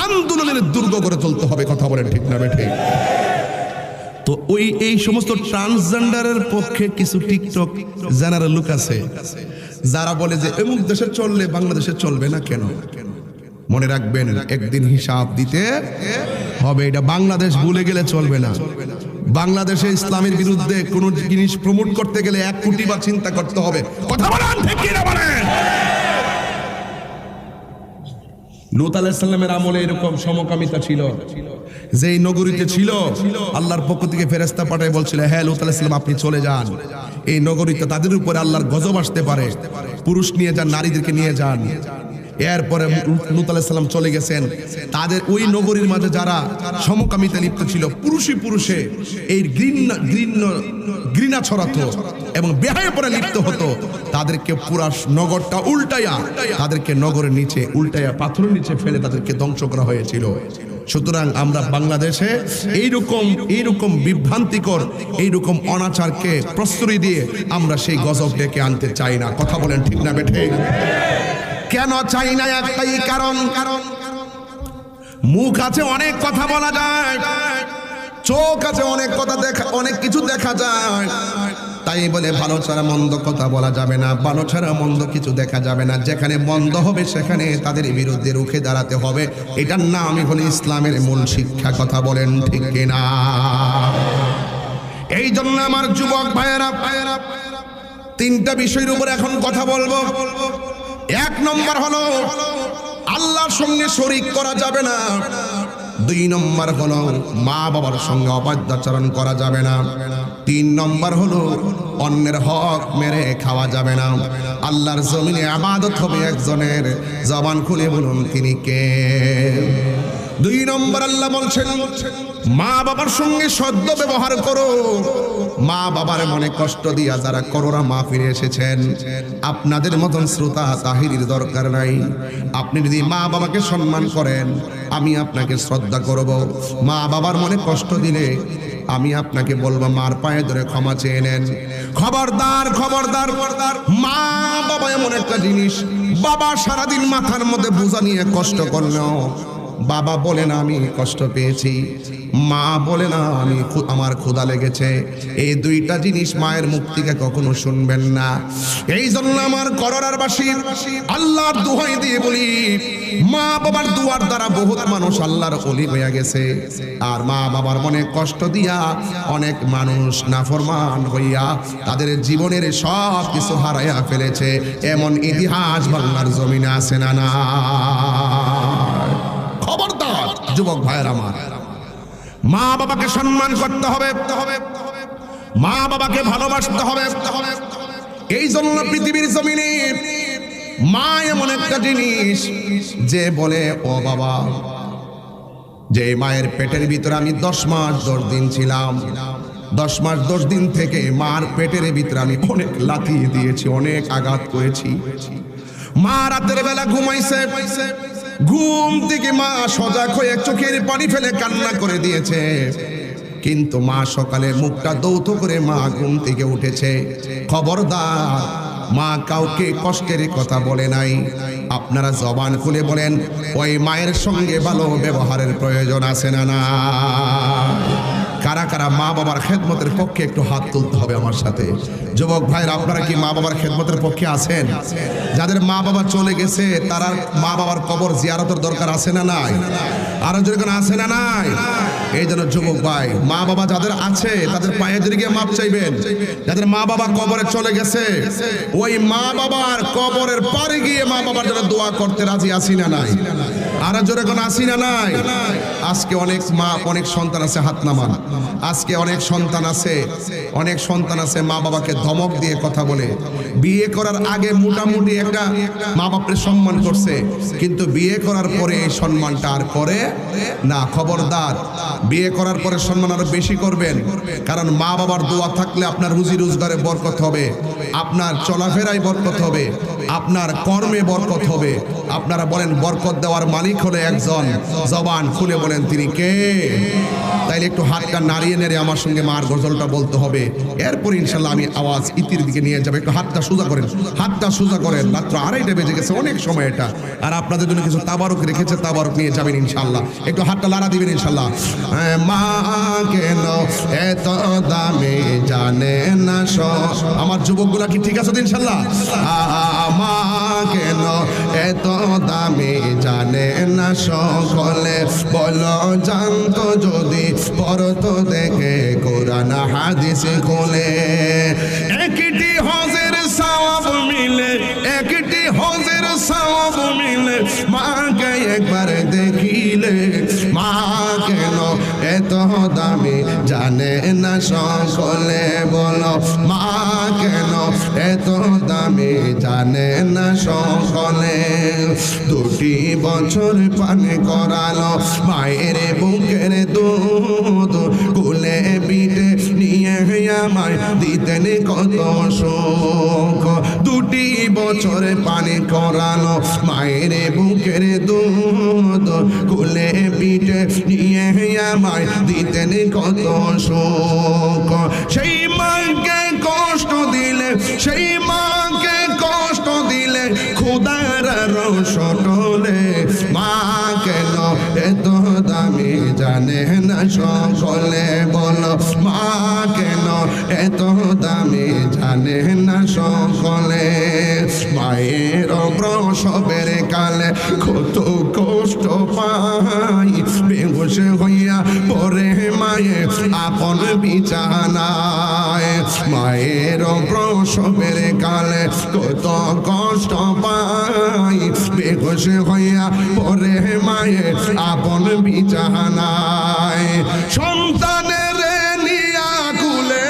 [SPEAKER 1] আন্দোলনের দুর্গ করে চলতে হবে। কথা বলেন ঠিক না বেঠিক? তো এই সমস্ত ট্রান্সজেন্ডারের পক্ষে কিছু টিকটক জেনারেল লোক আছে যারা বলে যে এমন দেশে চললে বাংলাদেশে চলবে না। কেন? মনে রাখবেন, একদিন হিসাব দিতে হবে। এটা বাংলাদেশ ভুলে গেলে চলবে না। বাংলাদেশে ইসলামের বিরুদ্ধে কোন জিনিস প্রমোট করতে গেলে 1 কোটি বার চিন্তা করতে হবে। কথা বলেন ঠিক কি না বলেন? লূত আলাইহিস সালামের আমলে এরকম সমকামিতা ছিল, যেই নগরীতে ছিল আল্লাহর পক্ষ থেকে ফেরেশতা পাঠায় বলছিল, হ্যাঁ লূত আলাইহিস সালাম আপনি চলে যান, এই নগরীতে তাদের উপরে আল্লাহর গজব আসতে পারে, পুরুষ নিয়ে যান, নারীদেরকে নিয়ে যান। এরপরে লূত আলাইহিস সালাম চলে গেছেন। তাদের ওই নগরীর মাঝে যারা সমকামিতা লিপ্ত ছিল, পুরুষে এই ঘৃণা ছড়াতো এবং বেহায়াপনা লিপ্ত হতো, তাদেরকে পুরা নগরটা উল্টাইয়া, তাদেরকে নগরের নিচে উল্টাইয়া পাথরের নিচে ফেলে তাদেরকে ধ্বংস করা হয়েছিল। সুতরাং আমরা বাংলাদেশে এইরকম বিভ্রান্তিকর এইরকম অনাচারকে প্রশ্রয় দিয়ে আমরা সেই গজব ডেকে আনতে চাই না। কথা বলেন ঠিক না বেঠে? কেন চাই না? একটাই কারণ, মুখ আছে অনেক কথা বলা যায়, চোখ আছে অনেক কথা অনেক কিছু দেখা যায়, তাই বলে ভালো ছাড়া মন্দ কথা বলা যাবে না, ভালো ছাড়া মন্দ কিছু দেখা যাবে না। যেখানে মন্দ হবে সেখানে তাদের বিরুদ্ধে রুখে দাঁড়াতে হবে। এটার নামই হলো ইসলামের মূল শিক্ষা। কথা বলেন ঠিক কিনা? এই জন্য আমার যুবক ভাইয়েরা 3টা বিষয়ের উপর এখন কথা বলবো। 1 নম্বর হলো আল্লাহর সঙ্গে শরীক করা যাবে না। 2 নম্বর হলো মা বাবার সঙ্গে অবাধ্যাচরণ করা যাবে না। 3 নম্বর হলো অন্যের হক মেরে খাওয়া যাবে না। আল্লাহর জমিনে ইবাদত হবে একজনের, জবান খুলে বলুন তিনি কে? 2 নম্বর আল্লাহ বলছেন মা বাবার সঙ্গে সদ্য ব্যবহার করো। মা বাবার মনে কষ্ট দিয়া যারা করোনা মাহফিলে এসেছেন, আপনাদের মতন শ্রোতা তাহিরির দরকার নাই। আপনি যদি মা বাবাকে সম্মান করেন, আমি আপনাকে শ্রদ্ধা করব। মা বাবার মনে কষ্ট দিলে আমি আপনাকে বলবো মার পায়ে ধরে ক্ষমা চেয়ে নেন। খবরদার খবরদার, মা বাবা এমন একটা জিনিস, বাবা সারাদিন মাথার মধ্যে বোঝা নিয়ে কষ্ট করলেও বাবা বলে না আমি কষ্ট পেয়েছি, মা বলে না আমার ক্ষুধা লেগেছে। এই 2টা জিনিস মায়ের মুখ থেকে কখনো শুনবেন না। এই জন্য আমার করোনারবাসী আল্লাহর দোহাই দিয়ে বলি, মা বাবার দুয়ার দ্বারা বহুত মানুষ আল্লাহর ওলি হয়ে গেছে, আর মা বাবার মনে কষ্ট দিয়া অনেক মানুষ নাফরমান হইয়া তাদের জীবনের সব কিছু হারাইয়া ফেলেছে। এমন ইতিহাস বাংলার জমিনে আছে না? না। খবরদার যুবক ভাইয়ের আমার, মা বাবাকে সম্মান করতে হবে, মা বাবাকে ভালোবাসতে হবে। এই জন্য পৃথিবীর জমিনে মা এমন একটা জিনিস যে বলে, ও বাবা, যে মায়ের পেটের ভিতরে আমি 10 মাস 10 দিন ছিলাম, 10 মাস 10 দিন থেকে মার পেটের ভিতরে আমি অনেক লাথি দিয়েছি, অনেক আঘাত করেছি। মা রাতের বেলা ঘুমাইছে, ঘুম থেকে মা সজাগ হয়ে চোখের পানি ফেলে কান্না করে দিয়েছে, কিন্তু মা সকালে মুখটা দৌত করে মা ঘুম থেকে উঠেছে। খবরদার, মা কাউকে কষ্টের কথা বলে নাই। আপনারা জবান খুলে বলেন, ওই মায়ের সঙ্গে ভালো ব্যবহারের প্রয়োজন আছে না? না। কারা কারা মা বাবার খেদমতের পক্ষে একটু হাত তুলতে হবে আমার সাথে। যুবক ভাইরা, আপনারা কি মা বাবার খেদমতের পক্ষে আছেন? যাদের মা বাবা চলে গেছে তারা মা বাবার কবর জিয়ারতের দরকার আছে না নাই? আরো যেরকম আছে না নাই? এই জন্য যুবক ভাই, মা বাবা যাদের আছে তাদের পায়ে ধরে গিয়ে মাপ চাইবেন। যাদের মা বাবা কবরে চলে গেছে ওই মা বাবার কবরের পারে গিয়ে মা বাবার জন্য দোয়া করতে রাজি আছি না নাই? আরো জোরে কোন আছি না নাই? আজকে অনেক মা, অনেক সন্তান আছে, হাত নামান। আজকে অনেক সন্তান আছে মা বাবাকে ধমক দিয়ে কথা বলে। বিয়ে করার আগে মোটামুটি একটা মা বাপের সম্মান করছে, কিন্তু বিয়ে করার পরে এই সম্মানটা আর করে না। খবরদার, বিয়ে করার পরে সম্মান আরো বেশি করবেন, কারণ মা বাবার দোয়া থাকলে আপনার রুজি রোজগারে বরকত হবে, আপনার চলাফেরায় বরকত হবে, আপনার কর্মে বরকত হবে। আপনারা বলেন বরকত দেওয়ার মালিক হলে একজন, জবান খুলে বলেন তিনি কে? তাইলে একটু হাতটা নাড়িয়ে নেড়ে আমার সঙ্গে মার গজলটা বলতে হবে। এরপর ইনশাল্লাহ আমি আওয়াজ ইতির দিকে নিয়ে যাবো। একটু হাতটা সোজা করেন, হাতটা সোজা করেন। মাত্র 2:30 বেজে গেছে, অনেক সময় এটা। আর আপনাদের জন্য কিছু তাবারক রেখেছে, তাবারক নিয়ে যাবেন ইনশাল্লাহ। একটু হাতটা লাড়া দিবেন ইনশাল্লাহ। মা কেন এত দামি জানে না আমার যুবকগুলা কি ঠিক আছে তো ইনশাল্লাহ? মা কেন এত দামি জানে না সকলে, বলো জানতো যদি পড়তো দেখে কোরআন হাদিস খুলে। একটি হজের সওয়াব মিলে, একটি হজের সওয়াব মিলে, মাকে একবার দেখিলে। মা কেন এত দামি জানে না সকলে, বলো মা কেন এত দামি জানে না সকলে। 2 বছর পানি করালো মায়ের বুকের দুধ, কুলে পিঠে নিয়ে আমায় দিতেন কত সুখ। 2 বছর পানি করালো মায়ের বুকের দুধ, কুলে পিঠে নিয়ে আমায় দিতেন কত সুখ। সেই মাকে কষ্ট দিলে, সেই মাকে কষ্ট দিলে খোদার রসটলে। মা কেন এত দামি জানে না সকলে, বলো মা কেন এত দামি জানে না সকলে। মায়ের প্রসবের কালে কত কষ্ট পাই, বেহুশ হইয়া পরে মায়ে আপন বিছানায়। মায়ের প্রসবের কালে কত কষ্ট পাই, বেহুশ হইয়া পরে মায়ে আপন বিছানায়। সন্তানের নিয়া কুলে,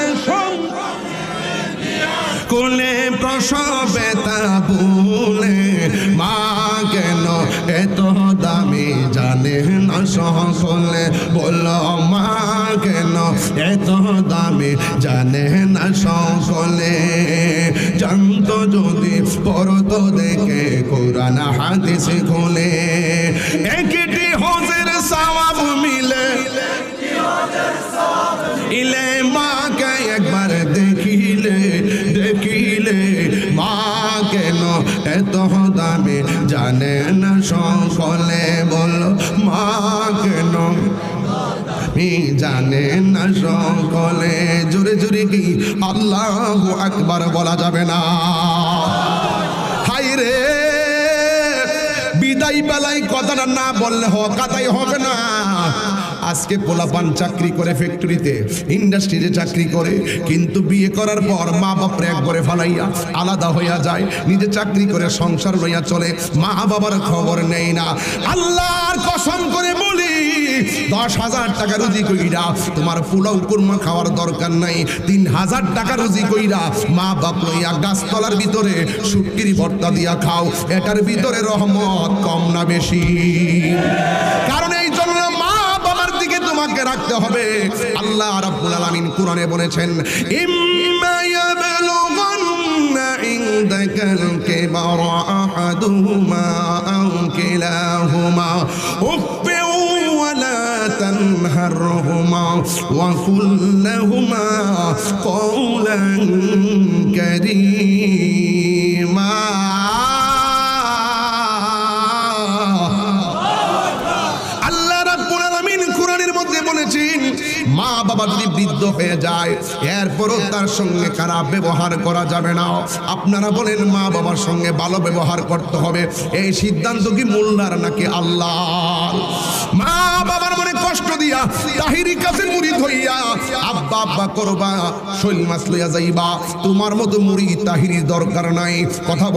[SPEAKER 1] কোলে প্রসবে তা ভুলে। মা কেন এত দামি জানে না সকলে, বলো মা কেন এত দামি জানে না সকলে। জানতো যদি পড়তো দেখে কোরআন হাদিস খুলে। একটি হজের সওয়াব মিলে, ইলে মাকে একবার দেখিলে, দেখিলে। মা কেন এত দামি জানে না সকলে, বলো মা কেন জানে না সকলে। জোরে জোরে কি আল্লাহু আকবার বলা যাবে না? হায় রে, বিদায় বেলায় কথাটা না বললে কথাই হবে না। আজকে পোলাপান চাকরি করে, ফ্যাক্টরিতে ইন্ডাস্ট্রিতে চাকরি করে, কিন্তু বিয়ে করার পর মা বাপরে একবারে ফালাইয়া আলাদা হইয়া যায়, নিজে চাকরি করে সংসার লইয়া চলে, মা বাবার খবর নেই না। আল্লাহর কসম করে বলি, 10,000 টাকা রুজি কইরা তোমার পোলাও কুরমা খাওয়ার দরকার নাই। 3,000 টাকা রুজি কইরা মা বাপ লইয়া গাছতলার ভিতরে শুটকির ভর্তা দিয়া খাও, এটার ভিতরে রহমত কম না বেশি? কারণ এই জন্য মা বাবার দিকে তোমাকে রাখতে হবে। আল্লাহ রাব্বুল আলামিন কোরআনে বলেছেন, ইম্মা ইয়াবলুগান্না ইনদাকাল কিবারা আহাদুহুমা আও কিলাহুমা উফফিন ওয়ালা তানহারহুমা ওয়া কুল লাহুমা কওলান কারীমা। মা বাবা যদি সীমাবদ্ধ হয়ে যায়, এরপরও তার সঙ্গে খারাপ ব্যবহার করা যাবে না। আপনারা বলেন মা বাবার সঙ্গে ভালো ব্যবহার করতে হবে, এই সিদ্ধান্ত কি মোল্লার নাকি আল্লাহ? মা বাবার মনে কষ্ট দিয়া তাহিরি কাছে মুরিদ হইয়া আব্বা আব্বা করবা, শৈল মাছ লইয়া যাইবা, তোমার মতো মুরিদ তাহিরির দরকার নাই। কথা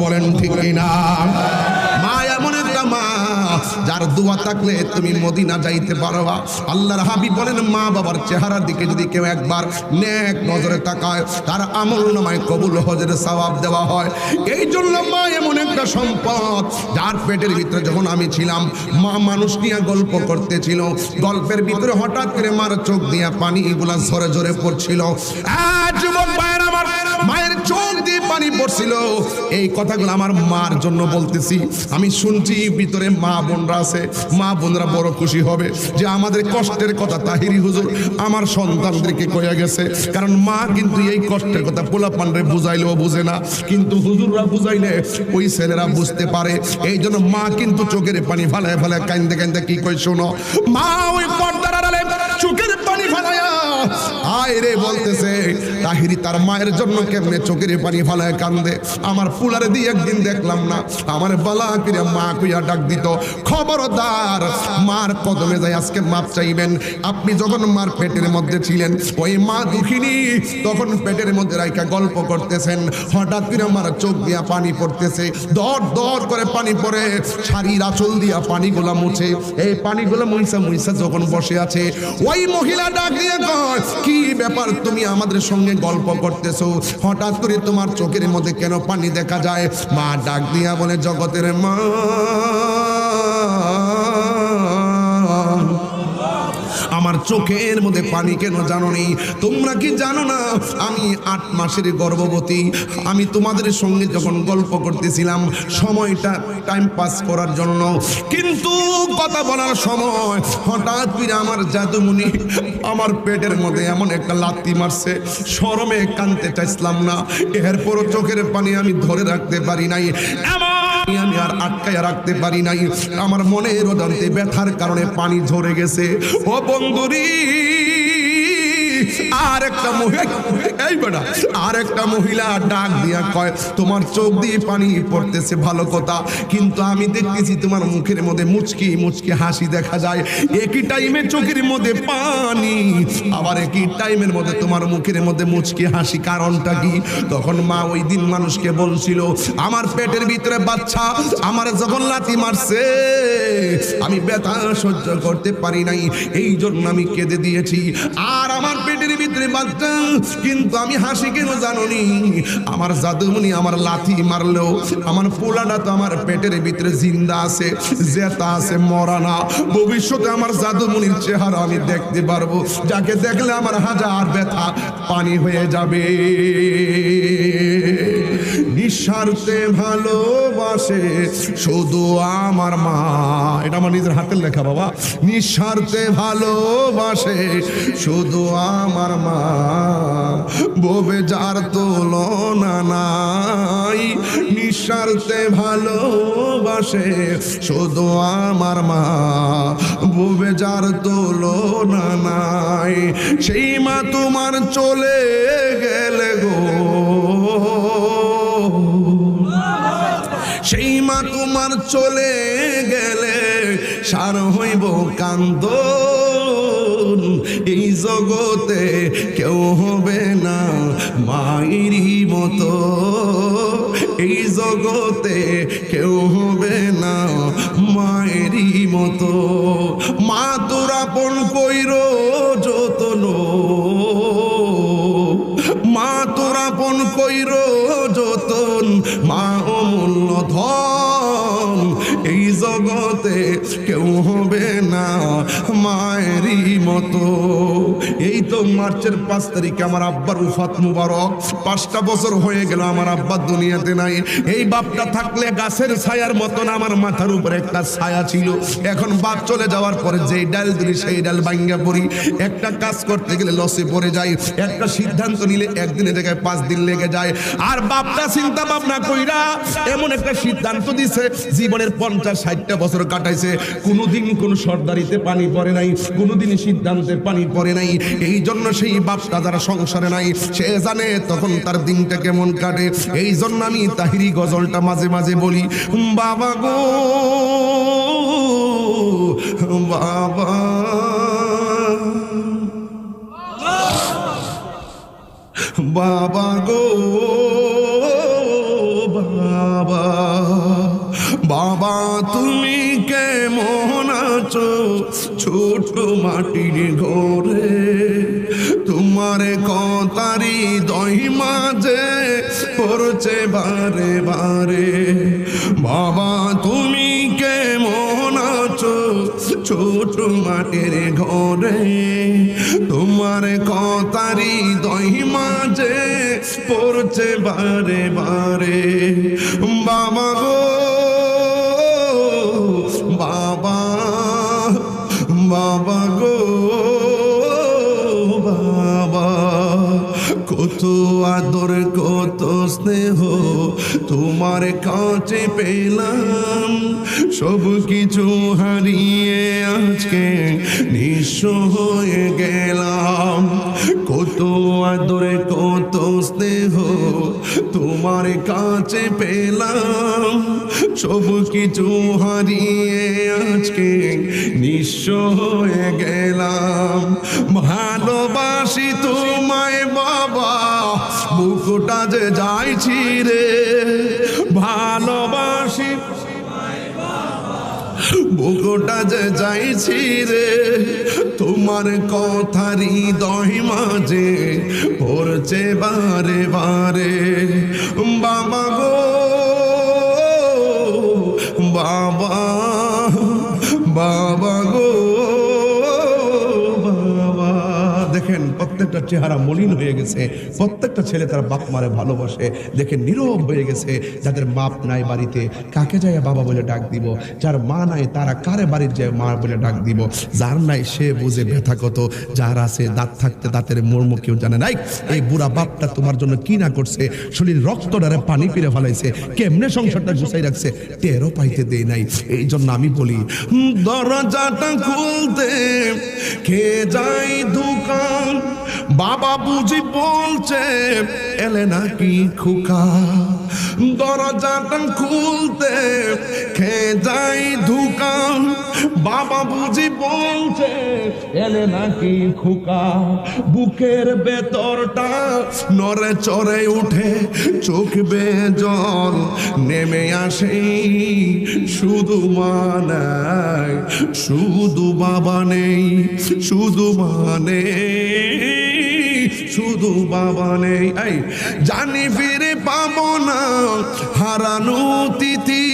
[SPEAKER 1] বলেন ঠিক কিনা? মা এমন একটা মা যার দোয়া থাকলে তুমি মদিনা যাইতে পারবা। আল্লাহর হাবিব বলেন মা বাবার চেহারার দিকে যদি কেউ একবার নেক নজরে তাকায়, তার আমল নামায় কবুল হজের সওয়াব দেওয়া হয়। এই জন্য মা এমন একটা সম্পদ, যার পেটের ভিতরে যখন আমি ছিলাম মা মানুষ নিয়ে গল্প করতেছিল, গল্পের ভিতরে হঠাৎ করে মার চোখ দিয়া পানি এগুলা ঝরে ঝরে পড়ছিল। যুবক ভাইয়েরা, আমার মায়ের চোখ দিয়ে পানি পড়ছিল। এই কথাগুলো আমার মার জন্য বলতেছি। আমি শুনছি ভিতরে মা বোনরা আছে, মা বোনরা বড় খুশি হবে যে আমাদের কষ্টের কথা তাহিরি হুজুর আমার সন্তানদেরকে কইয়া গেছে। কারণ মা কিন্তু এই কষ্টের কথা পোলাপানরে বুঝাইলেও বুঝে না, কিন্তু হুজুররা বুঝাইলে ওই ছেলেরা বুঝতে পারে। এই জন্য মা কিন্তু চোখের পানি ফালায় ফালায় কান্দে কান্দে কি কই শোনো, মা ওই পর্দার আড়ালে চোখের পানি ফালায়া আয় রে বলতেছে তাহিরি তার মায়ের জন্য কেমনে চোখের পানি ফালায় কান্দে। আমার ফুলারে দিয়ে একদিন দেখলাম না, আমার বালা করে মা কইয়া ডাক দিত, খবরদার মার কদমে যাই আজকে মাপ চাইবেন। আপনি যখন মার পেটের মধ্যে ছিলেন ওই মা দুঃখিনী তখন পেটের মধ্যে রাইকা গল্প করতেছেন, হঠাৎ করে আমার চোখ দিয়া পানি পড়তেছে, দর দর করে পানি পড়ে, শাড়ির আঁচল দিয়া পানিগুলা মুছে, এই পানিগুলা মুইসা মুইসা যখন বসে আছে ওই মহিলা ডাক দিয়ে কয়, কি ব্যাপার তুমি আমাদের সঙ্গে গল্প করতেছো, হঠাৎ করে তোমার চোখের মধ্যে কেন পানি দেখা যায়? মা ডাক দিয়া বলে, জগতের মা আমার চোখের মধ্যে পানি কেন জানো নি? তোমরা কি জানো না আমি 8 মাসের গর্ভবতী? আমি তোমাদের সঙ্গে যখন গল্প করতেছিলাম সময়টা টাইম পাস করার জন্য, কিন্তু কথা বলার সময় হঠাৎ করে আমার জাদুমণি আমার পেটের মধ্যে এমন একটা লাথি মারছে, শরমে কাঁদতে চাইছিলাম না, এরপরও চোখের পানি আমি ধরে রাখতে পারি নাই, আমি আর আটকায় রাখতে পারি নাই। আমার মনের অজান্তে ব্যথার কারণে পানি ঝরে গেছে। ও বন্ধুরি, আর একটা মহিলা ডাক দিয়া কয়, তোমার চোখ দিয়ে পানি পড়তেছে ভালো কথা, কিন্তু আমি দেখতেছি তোমার মুখের মধ্যে মুচকি মুচকি হাসি দেখা যায়। একই টাইমে চোখের মধ্যে পানি, আবার একই টাইমের মধ্যে তোমার মুখের মধ্যে মুচকি হাসি, কারণটা কি? তখন মা ওই দিন মানুষকে বলছিল, আমার পেটের ভিতরে বাচ্চা আমার যখন লাথি মারছে আমি ব্যথা সহ্য করতে পারি নাই, এই জন্য আমি কেঁদে দিয়েছি। আর আমার পেটের ভিতরে বাচ্চা, কিন্তু আমি হাসি কেন জানোনি? আমার জাদুমণি আমার লাথি মারলেও আমার পোলাটা তো আমার পেটের ভিতরে জিন্দা আছে, জেতা আছে, মরা না। ভবিষ্যতে আমার জাদুমণির চেহারা আমি দেখতে পারবো, যাকে দেখলে আমার হাজার ব্যথা পানি হয়ে যাবে। নিঃস্বার্থে ভালোবাসে শুধু আমার মা, এটা আমার নিজের হাতের লেখা বাবা। নিঃস্বার্থে ভালোবাসে শুধু আমার মা, ববে যার তুলনা নাই। নিঃস্বার্থে ভালোবাসে শুধু আমার মা, ববে যার তুলনা নাই। সেই মা তোমার চলে গেলে গো, সেই মা তোমার চলে গেলে সার হইব কান্দন। এই জগতে কেউ হবে না মায়েরই মতো, এই জগতে কেউ হবে না মায়েরই মতো। মা তোর আপন কইর যতন, মা তোর আপন কইর যতন, মা অমূল্য ধন। এই জগতে কেউ হবে না মায়েরই মতো। এই তো মার্চের 5 তারিখে আমার আব্বার উফাত মুবারক। 5টা বছর হয়ে গেল আমার আব্বা দুনিয়াতে নাই। এই বাপটা থাকলে গাছের ছায়ার মতন আমার মাথার উপরে একটা ছায়া ছিল। এখন বাপ চলে যাওয়ার পরে যেই ডাল ধরি সেই ডাল ভাঙ্গা পড়ি। একটা কাজ করতে গেলে লসে পড়ে যায়, একটা সিদ্ধান্ত নিলে একদিনের জায়গায় 5 দিন লেগে যায়। আর বাপটা চিন্তা ভাবনা কইরা এমন একটা সিদ্ধান্ত দিছে, জীবনের 50-60টা বছর কাটাইছে, কোনোদিন কোনো সর্দারিতে পানি পড়ে নাই, কোনোদিন সিদ্ধান্তের পানি পড়ে নাই। এই জন্য সেই বাপটা যারা সংসারে নাই সে জানে তখন তার দিনটা কেমন কাটে। এই জন্য আমি তাহিরি গজলটা মাঝে মাঝে বলি, বাবা গো বাবা, বাবা গো বাবা, বাবা তুমি কেমন আছো ছোট মাটির ঘরে, তোমার কথারি দই মাঝে পড়ছে বারে বারে। বাবা তুমি কেমন আছো ছোট মাটির ঘরে, তোমার কথারি দই মাঝে পড়ছে বারে বারে। বাবা গো বাবা, বাবা গো বাবা, কত আদর কত স্নেহ তোমার কাছে পেলাম, সব কিছু হারিয়ে আজকে নিঃস্ব হয়ে গেলাম। কত আদর কত স্নেহ তোমার কাছে পেলাম, সব কিছু হারিয়ে আজকে নিঃস্ব হয়ে গেলাম। ভালোবাসি তোমায় বাবা, বুকটা যে যাইছি রে, ভালোবাসি বুকটা যে যাইছি রে, তোমার কথারি দই মাঝে পড়ছে বারে বারে। বাবা গো বাবা, বাবা গো বাবা। দেখেন প্রত্যেকটা চেহারা মলিন হয়ে গেছে, প্রত্যেকটা ছেলে তার বাপ মারে ভালোবাসে। দেখেন নীরব হয়ে গেছে, যাদের বাপ নাই বাড়িতে কাকে যায় বাবা বলে ডাক দিব, যার মা নাই তারা কারে বাড়ির যায় মা বলে ডাক দিব, যার নাই সে বুঝে ব্যথা কত, যার আছে দাঁত থাকতে দাঁতের মর্ম কেউ জানে নাই। এই বুড়া বাপটা তোমার জন্য কি না করছে, শরীর রক্ত ডারে পানি পিরে ফেলাইছে, কেমনে সংসারটা গুছাই রাখছে টেরও পাইতে দেয় নাই। এই জন্য আমি বলি দরজাটা খুলতে কে যাই দোকান, বাবা বুঝি বলছে এলে নাকি খোকা। দরজাটা খুলতে কে যাই দোকান, বাবা বুঝি বলছে এলে নাকি খোকা। বুকের ভেতরটা নড়ে চড়ে উঠে, চোখ বেয়ে জল নেমে আসে, শুধু মা নাই শুধু বাবা নেই, শুধু মা নেই শুধু বাবা নেই। এই জানি ফিরে পাবো না হারানো তিথি,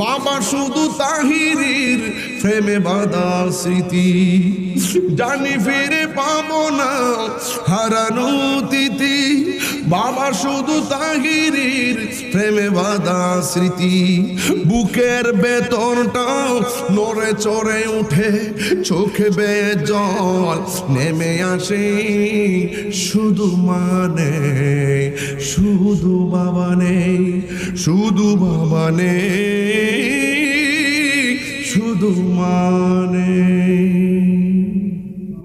[SPEAKER 1] বাবা শুধু তাহিরির প্রেমে বাঁধা স্মৃতি। জানি ফিরে পাবো না হারানো তিথি, বাবা শুধু তাহিরির প্রেমে বাঁধা স্মৃতি। বুকের ভেতরটা নড়ে চড়ে উঠে, চোখে বেয়ে জল নেমে আসে, শুধু মা নেই শুধু বাবা নেই, শুধু বাবা নেই শুধু মা নেই।